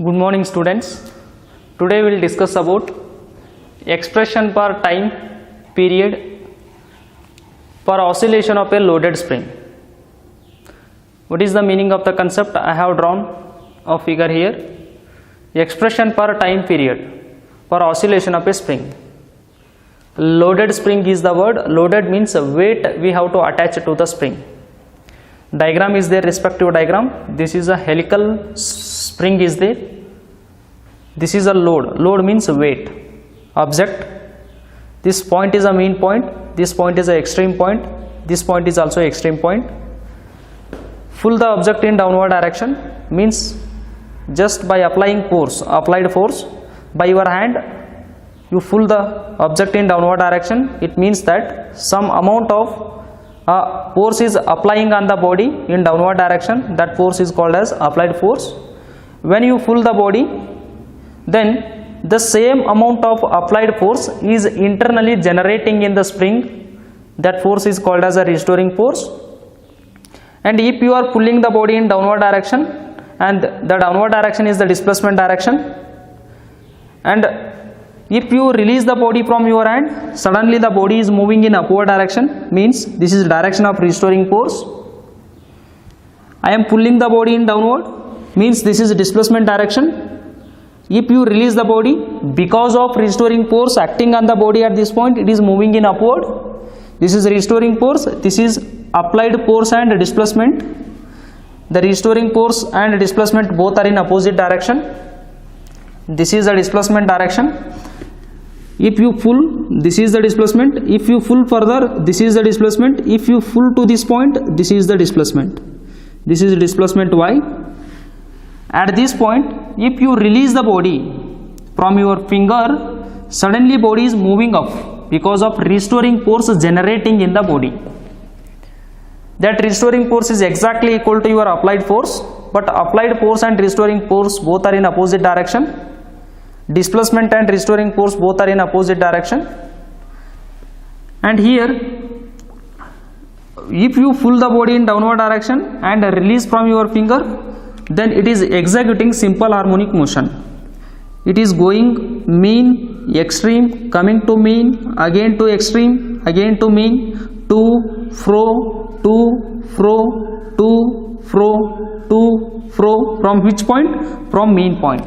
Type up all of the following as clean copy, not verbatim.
Good morning students. Today we will discuss about expression per time period for oscillation of a loaded spring. What is the meaning of the concept? I have drawn a figure here. Expression per time period for oscillation of a spring. Loaded spring is the word. Loaded means weight we have to attach to the spring. Diagram is there, respective diagram. This is a helical spring is there. This is a load. Load means weight. Object. This point is a mean point. This point is a extreme point. This point is also extreme point. Pull the object in downward direction means just by applying force, applied force by your hand, you pull the object in downward direction. It means that some amount of force is applying on the body in downward direction. That force is called as applied force. When you pull the body, then the same amount of applied force is internally generating in the spring. That force is called as a restoring force. And if you are pulling the body in downward direction, and the downward direction is the displacement direction, and if you release the body from your hand, suddenly the body is moving in upward direction, means this is direction of restoring force. I am pulling the body in downward, means this is displacement direction. If you release the body, because of restoring force acting on the body at this point, it is moving in upward. This is restoring force. This is applied force and displacement. The restoring force and displacement both are in opposite direction. This is the displacement direction. If you pull, this is the displacement. If you pull further, this is the displacement. If you pull to this point, this is the displacement. This is displacement y. At this point, if you release the body from your finger, suddenly body is moving up because of restoring force generating in the body. That restoring force is exactly equal to your applied force, but applied force and restoring force both are in opposite direction. Displacement and restoring force both are in opposite direction. And here, if you pull the body in downward direction and release from your finger, then it is executing simple harmonic motion. It is going mean, extreme, coming to mean, again to extreme, again to mean, to, fro, to, fro, to, fro, to, fro. From which point? From mean point.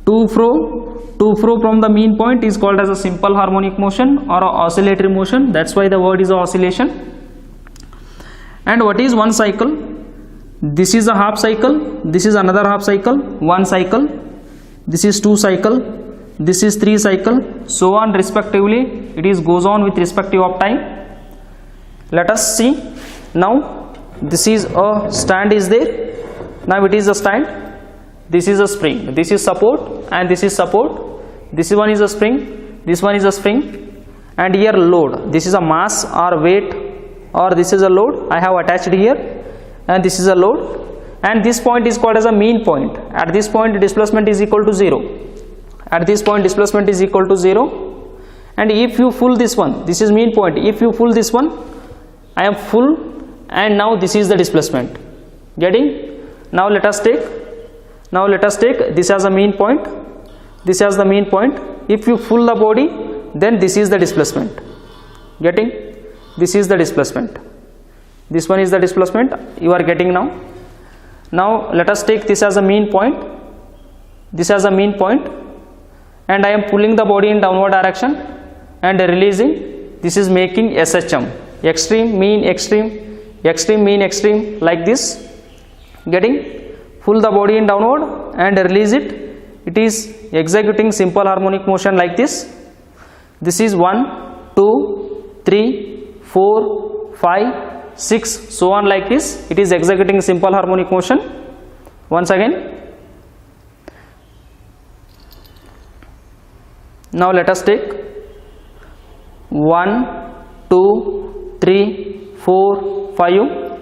To, fro from the mean point is called as a simple harmonic motion or a oscillatory motion. That's why the word is oscillation. And what is one cycle? This is a half cycle, this is another half cycle, one cycle, this is two cycle, this is three cycle, so on respectively. It is goes on with respective of time. Let us see. Now this is a stand is there. Now it is a stand. This is a spring. This is support and this is support. This one is a spring. This one is a spring. And here load. This is a mass or weight, or this is a load I have attached here. And this is a load, and this point is called as a mean point. At this point displacement is equal to 0. At this point displacement is equal to 0. And if you pull this one, this is mean point. If you pull this one, I am full, and now this is the displacement. Getting? Now let us take this as a mean point, this as the mean point. If you pull the body, then this is the displacement. Getting? This is the displacement. This one is the displacement you are getting now. Now let us take this as a mean point, this as a mean point, and I am pulling the body in downward direction and releasing. This is making SHM, extreme, mean, extreme, extreme, mean, extreme, like this. Getting? Pull the body in downward and release it. It is executing simple harmonic motion like this. This is 1, 2, 3, 4, 5, 6, so on like this. It is executing simple harmonic motion. Once again. Now let us take 1, 2, 3, 4, 5.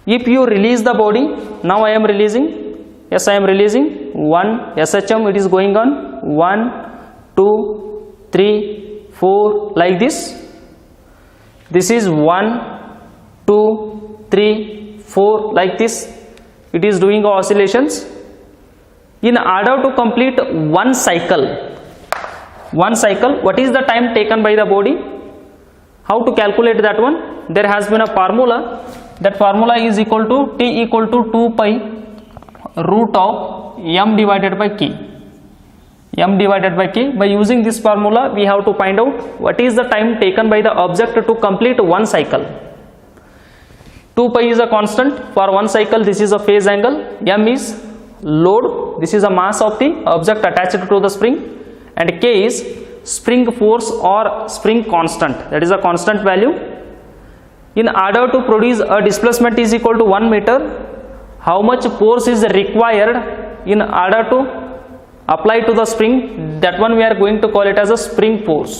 If you release the body, now I am releasing. Yes, I am releasing. 1 SHM, it is going on. 1, 2, 3, 4, like this. This is 1, 2, 3, 4, like this. It is doing oscillations. in order to complete one cycle, what is the time taken by the body? How to calculate that one? There has been a formula. That formula is equal to T equal to 2 pi root of m divided by k. M divided by k. By using this formula, we have to find out what is the time taken by the object to complete one cycle. 2 pi is a constant for one cycle. This is a phase angle. M is load. This is a mass of the object attached to the spring, and k is spring force or spring constant. That is a constant value. In order to produce a displacement is equal to 1 meter, how much force is required in order to apply to the spring? That one we are going to call it as a spring force.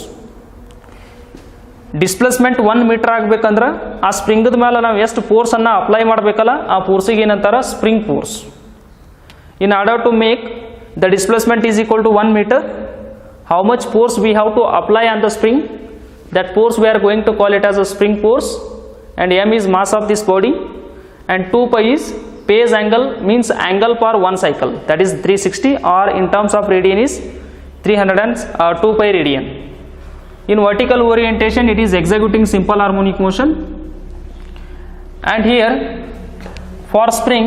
Displacement 1 metre ಆಗಬೇಕಂದ್ರೆ ಆ ಸ್ಪ್ರಿಂಗದ ಮೇಲೆ ನಾವು ಎಷ್ಟು ಫೋರ್ಸನ್ನು apply ಮಾಡಬೇಕಲ್ಲ, ಆ ಫೋರ್ಸಿಗೆ ಏನಂತಾರೆ? Spring force. In order to make the displacement is equal to 1 metre, how much force we have to apply on the spring? That force we are going to call it as a spring force, and m is mass of this body, and 2 pi is phase angle, means angle for one cycle, that is 360, or in terms of radian is 2 pi radian. In vertical orientation it is executing simple harmonic motion, and here for spring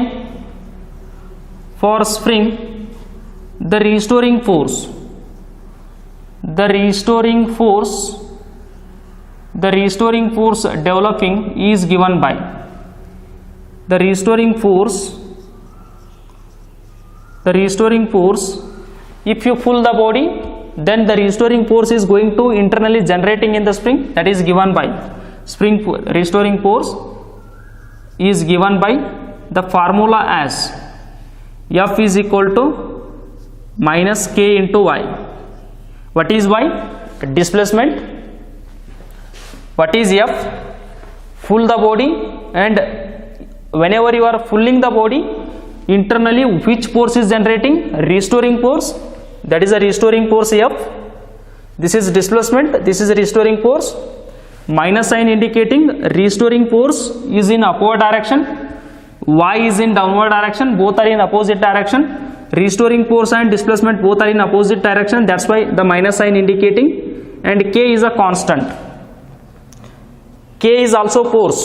the restoring force developing is given by the restoring force. If you pull the body, then the restoring force is going to internally generating in the spring, that is given by restoring force is given by the formula as F is equal to minus k into y. What is y? Displacement. What is F? Pull the body, and whenever you are pulling the body, internally which force is generating? Restoring force. That is a restoring force F. This is displacement, this is a restoring force. Minus sign indicating restoring force is in upward direction, y is in downward direction, both are in opposite direction. Restoring force and displacement both are in opposite direction, that's why the minus sign indicating. And k is a constant. K is also force.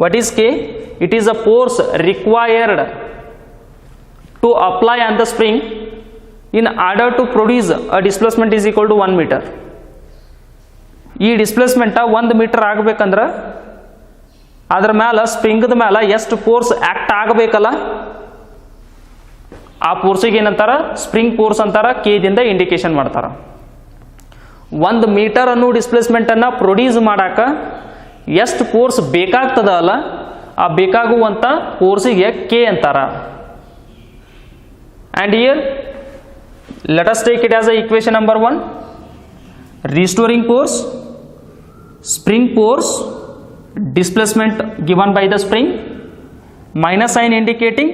What is k? It is a force required to apply on the spring in order to produce a displacement is equal to 1 meter. ಈ displacement 1 metre ಆಗಬೇಕಂದ್ರೆ ಅದ್ರ ಮೇಲೆ ಸ್ಪ್ರಿಂಗದ ಮೇಲೆ ಎಷ್ಟು force act ಆಗಬೇಕಲ್ಲ, ಆ ಫೋರ್ಸಿಗೆ ಏನಂತಾರ? Spring force ಅಂತಾರ. K ದಿಂದ ಇಂಡಿಕೇಶನ್ ಮಾಡ್ತಾರ. 1 ಮೀಟರ್ ಅನ್ನೋ ಡಿಸ್ಪ್ಲೇಸ್ಮೆಂಟ್ ಅನ್ನ ಪ್ರೊಡ್ಯೂಸ್ ಮಾಡಾಕ ಎಷ್ಟು ಫೋರ್ಸ್ ಬೇಕಾಗ್ತದಲ್ಲ, ಆ ಬೇಕಾಗುವಂತ ಫೋರ್ಸಿಗೆ ಕೆ ಅಂತಾರ. And here let us take it as a equation number 1. Restoring force, spring force, displacement given by the spring, minus sign indicating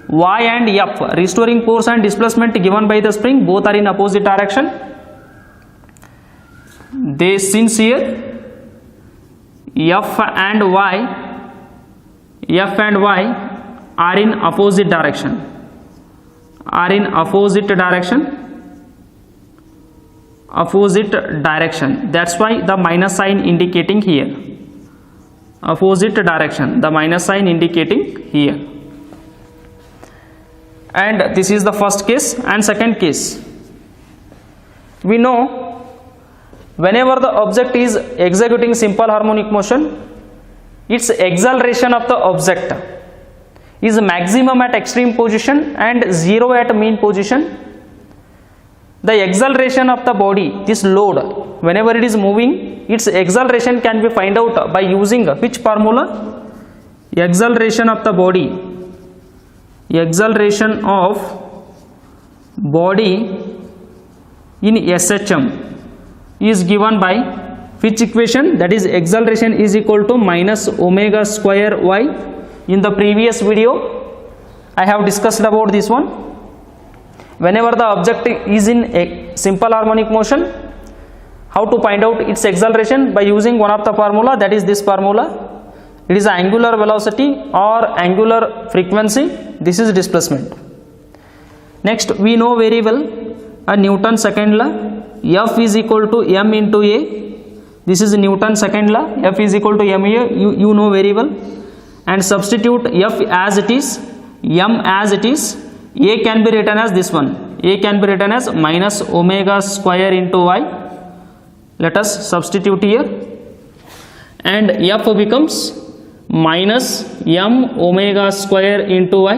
y and F. Restoring force and displacement given by the spring both are in opposite direction. Since here F and y are in opposite direction, that's why the minus sign indicating here. The minus sign indicating here. And this is the first case. And second case, we know whenever the object is executing simple harmonic motion, its acceleration of the object is maximum at extreme position and 0 at mean position. The acceleration of the body, this load, whenever it is moving, its acceleration can be find out by using which formula? Acceleration of the body in SHM is given by which equation? That is acceleration is equal to minus omega square y. In the previous video I have discussed about this one. Whenever the object is in a simple harmonic motion, how to find out its acceleration? By using one of the formula, that is this formula. It is angular velocity or angular frequency. This is displacement. Next, we know very well a Newton's second law, F is equal to m into a. This is Newton's second law, F is equal to m a. You know very well. And substitute F as it is, m as it is. A can be written as this one. A can be written as minus omega square into y. Let us substitute here. And F becomes minus m omega square into y.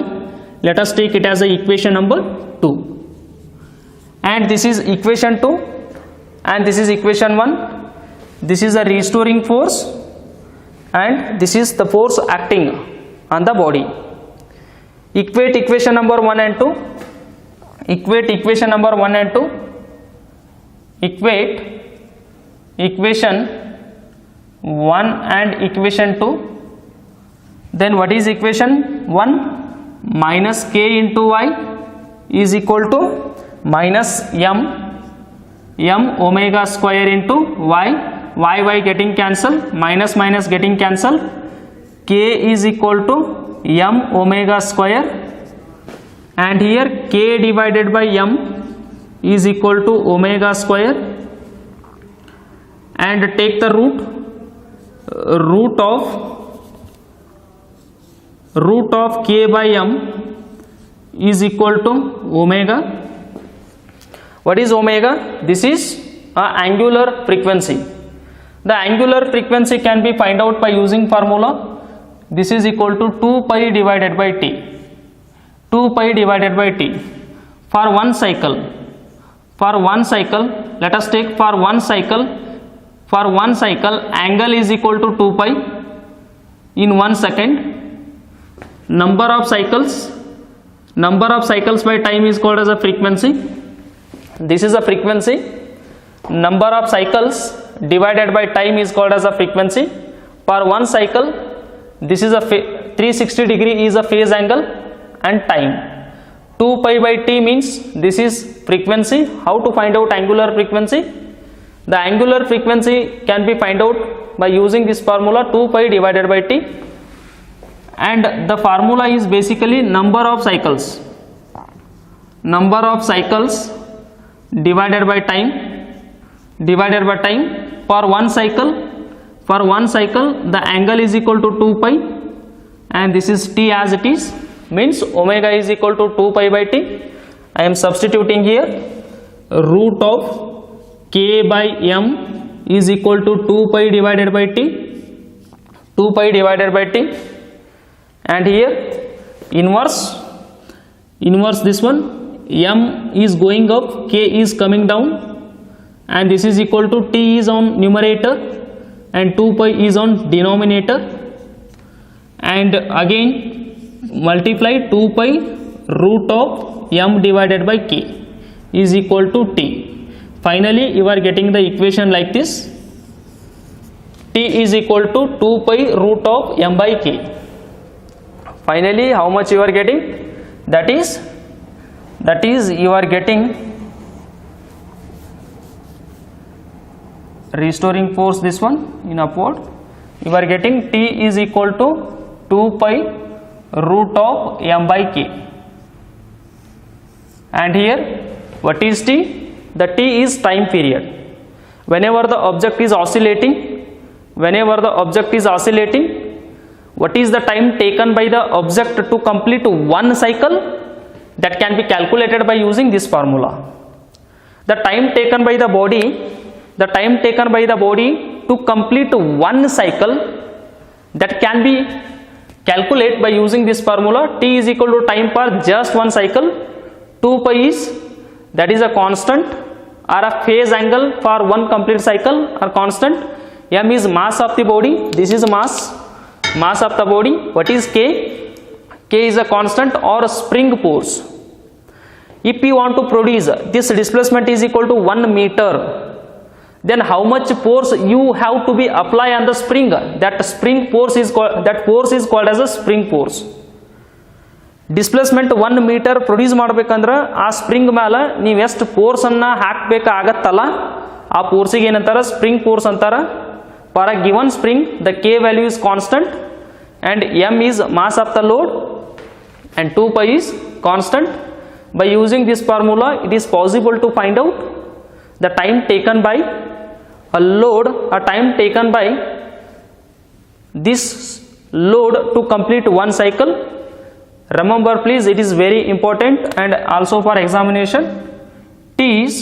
Let us take it as a equation number 2. And this is equation 2. And this is equation 1. This is a restoring force. And this is the force acting on the body. Equate equation number 1 and 2. Equate equation number 1 and 2. Equate equation 1 and equation 2. Then what is equation 1? Minus k into y is equal to minus m omega square into y getting cancelled, minus minus getting cancelled, k is equal to m omega square, and here k divided by m is equal to omega square, and take the root of k by m is equal to omega. What is omega? This is a angular frequency. The angular frequency can be find out by using formula. This is equal to 2 pi divided by t. 2 pi divided by t. For one cycle, let us take for one cycle, angle is equal to 2 pi in 1 second. Number of cycles by time is called as a frequency. This is a frequency. Number of cycles divided by time is called as a frequency. Per one cycle, this is a 360 degree is a phase angle, and time 2 pi by t means this is frequency. How to find out angular frequency? The angular frequency can be find out by using this formula 2 pi divided by t, and the formula is basically number of cycles divided by time. For one cycle the angle is equal to 2 pi, and this is t as it is, means omega is equal to 2 pi by t. I am substituting here root of k by m is equal to 2 pi divided by t, and here inverse this one, m is going up, k is coming down, and this is equal to t is on numerator and 2 pi is on denominator, and again multiply 2 pi root of m divided by k is equal to t. Finally you are getting the equation like this: t is equal to 2 pi root of m by k. Finally how much you are getting? That is you are getting restoring force, this one in upward, you are getting t is equal to 2 pi root of m by k. And here what is t? The t is time period. Whenever the object is oscillating, what is the time taken by the object to complete one cycle? That can be calculated by using this formula. The time taken by the body to complete one cycle, that can be calculated by using this formula. T is equal to time for just one cycle. 2 pi is, that is a constant, or a phase angle for one complete cycle are constant. M is mass of the body. This is mass of the body. What is k? K is a constant or a spring force. If you want to produce this displacement is equal to 1 meter, then how much force you have to be apply on the spring? That force is called as a spring force. Displacement 1 meter produce ಮಾಡಬೇಕಂದ್ರೆ ಆ spring ಮೇಲೆ ನೀವು ಎಷ್ಟು force ಅನ್ನ ಹಾಕಬೇಕಾಗತ್ತಲ್ಲ, ಆ ಫೋರ್ಸಿಗೆ ಏನಂತಾರ? Spring force ಅಂತಾರ. For a given spring the K value is constant and m is mass of the load and 2 pi is constant. By using this formula, it is possible to find out the time taken by a load, time taken by this load to complete one cycle. Remember please, it is very important and also for examination. T is,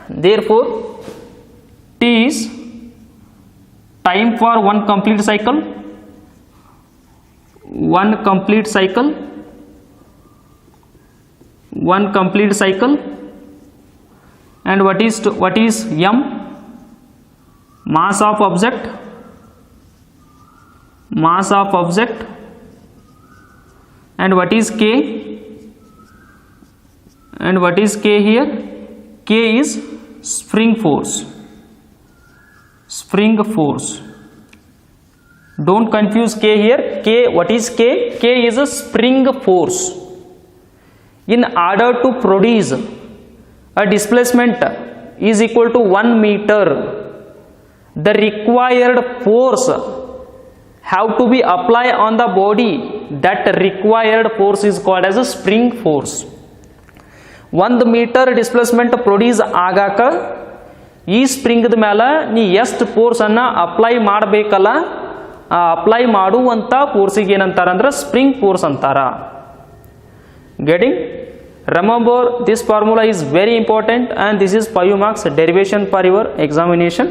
therefore T is time for one complete cycle, one complete cycle, one complete cycle. And what is m? Mass of object, mass of object. And what is k? And what is k here? K is spring force, spring force. Don't confuse k here. K, what is k? K is a spring force. In order to produce a displacement is equal to 1 meter, the required force have to be applied on the body. That required force is called as a spring force. 1 meter displacement produce ಆಗಾಕ ಈ ಸ್ಪ್ರಿಂಗ್ದ ಮೇಲೆ ನೀ ಎಷ್ಟು ಫೋರ್ಸನ್ನು apply ಮಾಡಬೇಕಲ್ಲ, ಆ apply ಮಾಡುವಂಥ ಫೋರ್ಸಿಗೆ ಏನಂತಾರ ಅಂದ್ರೆ ಸ್ಪ್ರಿಂಗ್ ಫೋರ್ಸ್ ಅಂತಾರ. Getting? Remember, this formula is very important and this is 5 marks derivation for your examination.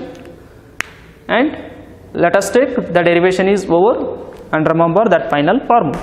And let us take the derivation is over and remember that final formula.